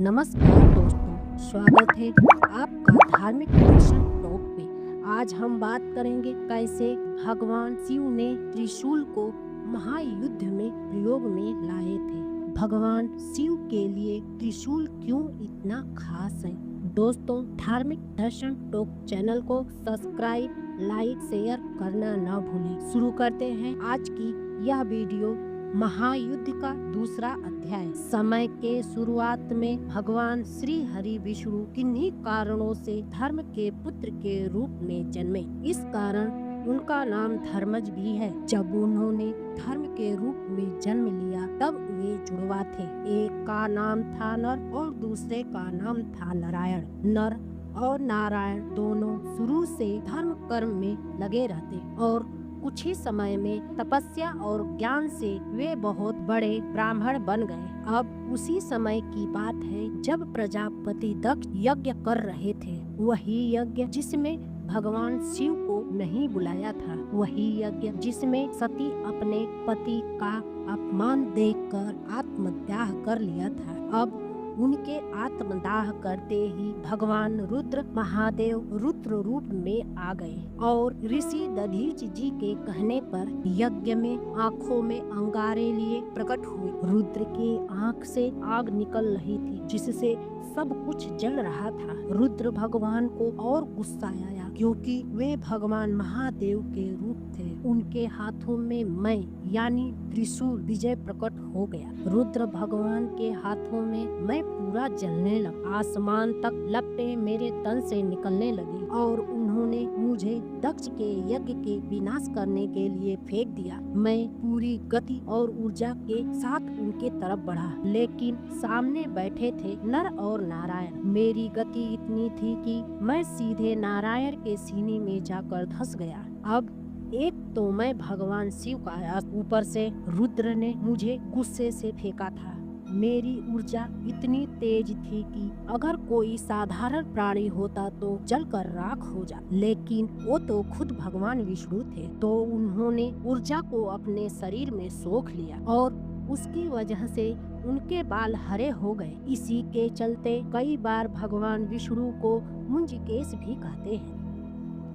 नमस्कार दोस्तों, स्वागत है आपका धार्मिक दर्शन टॉक पे। आज हम बात करेंगे कैसे भगवान शिव ने त्रिशूल को महायुद्ध में प्रयोग में लाए थे। भगवान शिव के लिए त्रिशूल क्यों इतना खास है? दोस्तों, धार्मिक दर्शन टॉक चैनल को सब्सक्राइब, लाइक, शेयर करना न भूलें। शुरू करते हैं आज की यह वीडियो। महायुद्ध का दूसरा अध्याय। समय के शुरुआत में भगवान श्री हरि विष्णु किन्हीं कारणों से धर्म के पुत्र के रूप में जन्मे। इस कारण उनका नाम धर्मज भी है। जब उन्होंने धर्म के रूप में जन्म लिया तब वे जुड़वा थे। एक का नाम था नर और दूसरे का नाम था नारायण। नर और नारायण दोनों शुरू से धर्म कर्म में लगे रहते और कुछ ही समय में तपस्या और ज्ञान से वे बहुत बड़े ब्राह्मण बन गए। अब उसी समय की बात है जब प्रजापति दक्ष यज्ञ कर रहे थे। वही यज्ञ जिसमें भगवान शिव को नहीं बुलाया था, वही यज्ञ जिसमें सती अपने पति का अपमान देखकर आत्मदाह कर लिया था। अब उनके आत्मदाह करते ही भगवान रुद्र महादेव रुद्र रूप में आ गए और ऋषि दधीच जी के कहने पर यज्ञ में आंखों में अंगारे लिए प्रकट हुए। रुद्र के आंख से आग निकल रही थी जिससे सब कुछ जल रहा था। रुद्र भगवान को और गुस्सा आया क्योंकि वे भगवान महादेव के रूप थे। उनके हाथों में मैं यानी त्रिशूल विजय प्रकट हो गया। रुद्र भगवान के हाथों में मैं पूरा जलने लगा। आसमान तक लपटें मेरे तन से निकलने लगी और उन्होंने मुझे दक्ष के यज्ञ के विनाश करने के लिए फेंक दिया। मैं पूरी गति और ऊर्जा के साथ उनके तरफ बढ़ा, लेकिन सामने बैठे थे नर और नारायण। मेरी गति इतनी थी कि मैं सीधे नारायण के सीने में जाकर धंस गया। अब एक तो मैं भगवान शिव का आया, ऊपर से रुद्र ने मुझे गुस्से से फेंका था। मेरी ऊर्जा इतनी तेज थी कि अगर कोई साधारण प्राणी होता तो जलकर राख हो जाता, लेकिन वो तो खुद भगवान विष्णु थे। तो उन्होंने ऊर्जा को अपने शरीर में सोख लिया और उसकी वजह से उनके बाल हरे हो गए। इसी के चलते कई बार भगवान विष्णु को मुंजकेश भी कहते हैं।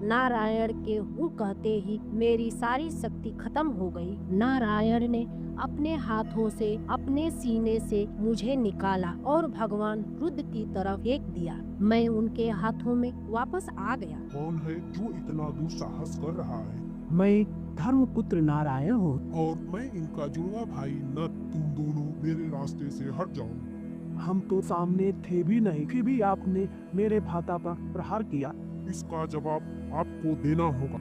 नारायण के हूँ कहते ही मेरी सारी शक्ति खत्म हो गई। नारायण ने अपने हाथों से अपने सीने से मुझे निकाला और भगवान रुद्र की तरफ फेंक दिया। मैं उनके हाथों में वापस आ गया। कौन है जो इतना दुस्साहस कर रहा है? मैं धर्मपुत्र नारायण हूँ और मैं इनका जुड़वा भाई नर। तुम दोनों मेरे रास्ते से हट जाओ। हम तो सामने थे भी नहीं, फिर भी आपने मेरे भाता पर प्रहार किया। इसका जवाब आपको देना होगा।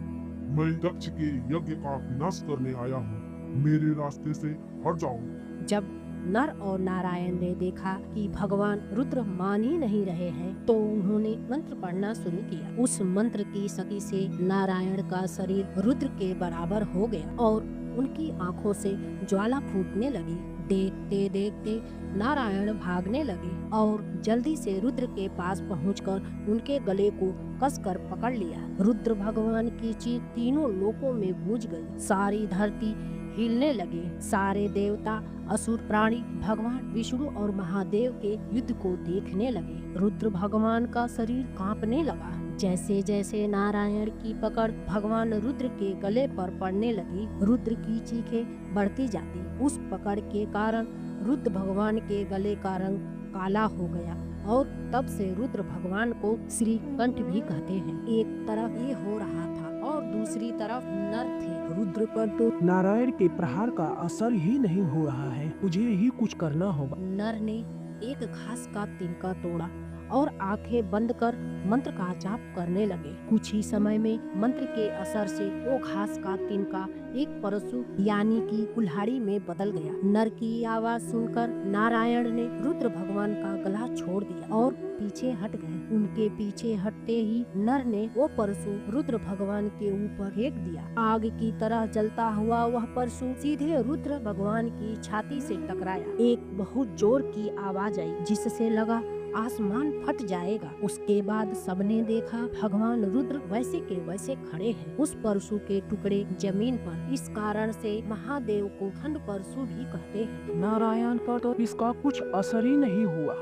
मैं दक्ष के यज्ञ का विनाश करने आया हूँ। मेरे रास्ते से हट जाओ। जब नर और नारायण ने देखा कि भगवान रुद्र मान ही नहीं रहे हैं तो उन्होंने मंत्र पढ़ना शुरू किया। उस मंत्र की शक्ति से नारायण का शरीर रुद्र के बराबर हो गया और उनकी आंखों से ज्वाला फूटने लगी। देखते देखते नारायण भागने लगे और जल्दी से रुद्र के पास पहुंचकर उनके गले को कसकर पकड़ लिया। रुद्र भगवान की चीख तीनों लोकों में गूंज गई। सारी धरती हिलने लगे। सारे देवता, असुर, प्राणी भगवान विष्णु और महादेव के युद्ध को देखने लगे। रुद्र भगवान का शरीर कांपने लगा। जैसे जैसे नारायण की पकड़ भगवान रुद्र के गले पर पड़ने लगी, रुद्र की चीखें बढ़ती जाती। उस पकड़ के कारण रुद्र भगवान के गले का रंग काला हो गया और तब से रुद्र भगवान को श्री कंठ भी कहते हैं। एक तरफ ये हो रहा था और दूसरी तरफ नर थे। रुद्र पर तो नारायण के प्रहार का असर ही नहीं हो रहा है। मुझे ही कुछ करना होगा। नर ने एक घास का तिनका तोड़ा और आंखें बंद कर मंत्र का जाप करने लगे। कुछ ही समय में मंत्र के असर से वो घास का तिनका एक परशु यानी कि कुल्हाड़ी में बदल गया। नर की आवाज सुनकर नारायण ने रुद्र भगवान का गला छोड़ दिया और पीछे हट गए। उनके पीछे हटते ही नर ने वो परशु रुद्र भगवान के ऊपर फेंक दिया। आग की तरह जलता हुआ वह परशु सीधे रुद्र भगवान की छाती से टकराया। एक बहुत जोर की आवाज आई जिससे लगा आसमान फट जाएगा। उसके बाद सबने देखा भगवान रुद्र वैसे के वैसे खड़े हैं, उस परशु के टुकड़े जमीन पर। इस कारण से महादेव को खंड परशु भी कहते हैं। नारायण पर तो इसका कुछ असर ही नहीं हुआ।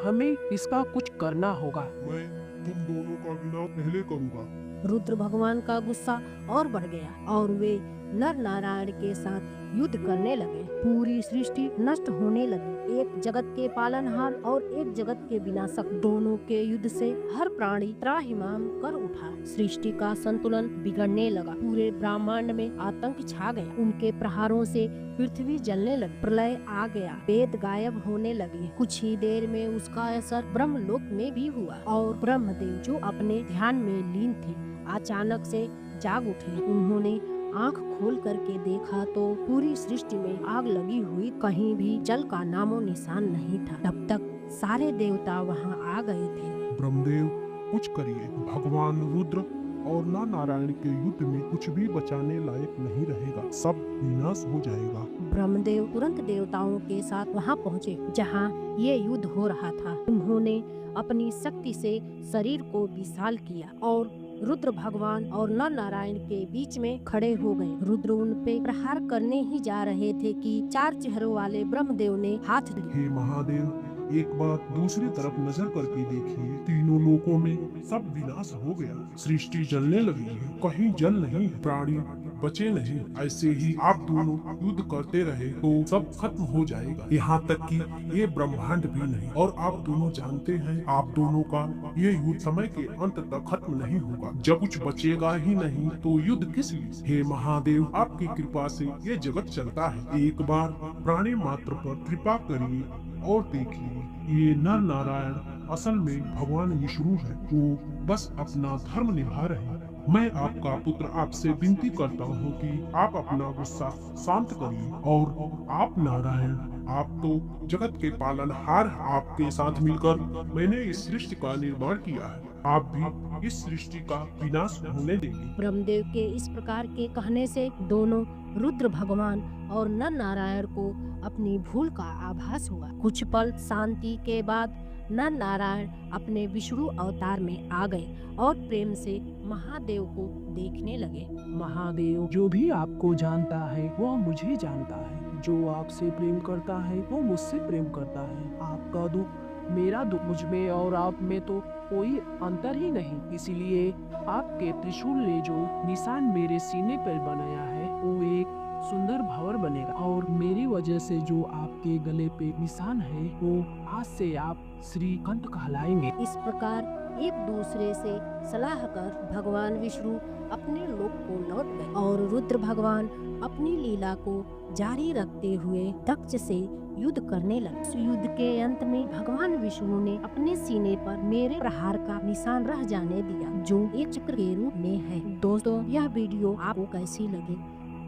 हमें इसका कुछ करना होगा। मैं तुम दोनों का विनाश पहले करूंगा। रुद्र भगवान का गुस्सा और बढ़ गया और वे नर नारायण के साथ युद्ध करने लगे। पूरी सृष्टि नष्ट होने लगी। एक जगत के पालनहार और एक जगत के विनाशक, दोनों के युद्ध से हर प्राणी त्राहिमाम कर उठा। सृष्टि का संतुलन बिगड़ने लगा। पूरे ब्रह्मांड में आतंक छा गया। उनके प्रहारों से पृथ्वी जलने लगी। प्रलय आ गया। वेद गायब होने लगे। कुछ ही देर में उसका असर ब्रह्मलोक में भी हुआ और ब्रह्मदेव जो अपने ध्यान में लीन थे अचानक से जाग उठे। उन्होंने आंख खोल करके देखा तो पूरी सृष्टि में आग लगी हुई, कहीं भी जल का नामो निशान नहीं था। तब तक सारे देवता वहां आ गए थे। ब्रह्मदेव कुछ करिए। भगवान रुद्र और नर नारायण के युद्ध में कुछ भी बचाने लायक नहीं रहेगा। सब विनाश हो जाएगा। ब्रह्मदेव तुरंत देवताओं के साथ वहां पहुंचे जहां ये युद्ध हो रहा था। उन्होंने अपनी शक्ति से शरीर को विशाल किया और रुद्र भगवान और नर नारायण के बीच में खड़े हो गए। रुद्र उन पे प्रहार करने ही जा रहे थे कि चार चेहरों वाले ब्रह्मदेव ने हाथ दिए। हे महादेव, एक बार दूसरी तरफ नजर करके देखिए। तीनों लोकों में सब विनाश हो गया। सृष्टि जलने लगी है। कहीं जल नहीं है, प्राणी बचे नहीं। ऐसे ही आप दोनों युद्ध करते रहे तो सब खत्म हो जाएगा, यहाँ तक कि ये ब्रह्मांड भी नहीं। और आप दोनों जानते हैं, आप दोनों का ये युद्ध समय के अंत तक खत्म नहीं होगा। जब कुछ बचेगा ही नहीं तो युद्ध किस लिए? हे महादेव, आपकी कृपा से ये जगत चलता है। एक बार प्राणी मात्र पर कृपा करिए और देखिए, ये नर नारायण असल में भगवान विष्णु है। वो बस अपना धर्म निभा रहे हैं। मैं आपका पुत्र आपसे विनती करता हूँ कि आप अपना गुस्सा शांत करिए। और आप नारायण, आप तो जगत के पालनहार, आपके साथ मिलकर मैंने इस सृष्टि का निर्माण किया है। आप भी इस सृष्टि का विनाश होने देंगे। ब्रह्मदेव के इस प्रकार के कहने से दोनों रुद्र भगवान और नर नारायण को अपनी भूल का आभास हुआ। कुछ पल शांति के बाद नर नारायण अपने विष्णु अवतार में आ गए और प्रेम से महादेव को देखने लगे। महादेव, जो भी आपको जानता है वो मुझे जानता है। जो आपसे प्रेम करता है वो मुझसे प्रेम करता है। आपका दुख मेरा दुख, मुझ में और आप में तो कोई अंतर ही नहीं। इसीलिए आपके त्रिशूल ने जो निशान मेरे सीने पर बनाया है वो एक सुंदर भंवर बनेगा और मेरी वजह से जो आपके गले पे निशान है वो आज से आप श्रीकंठ कहलाएंगे। इस प्रकार एक दूसरे से सलाह कर भगवान विष्णु अपने लोक को लौट गए और रुद्र भगवान अपनी लीला को जारी रखते हुए दक्ष से युद्ध करने लगे। इस युद्ध के अंत में भगवान विष्णु ने अपने सीने पर मेरे प्रहार का निशान रह जाने दिया, जो एक चक्र के रूप में है। दोस्तों, यह वीडियो आपको कैसी लगी?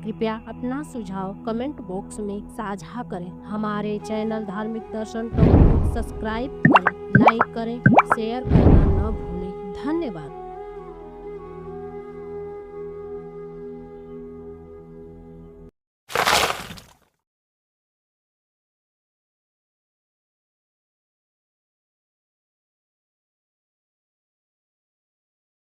कृपया अपना सुझाव कमेंट बॉक्स में साझा करें। हमारे चैनल धार्मिक दर्शन को सब्सक्राइब करें, लाइक करें, शेयर करना न भूलें। धन्यवाद।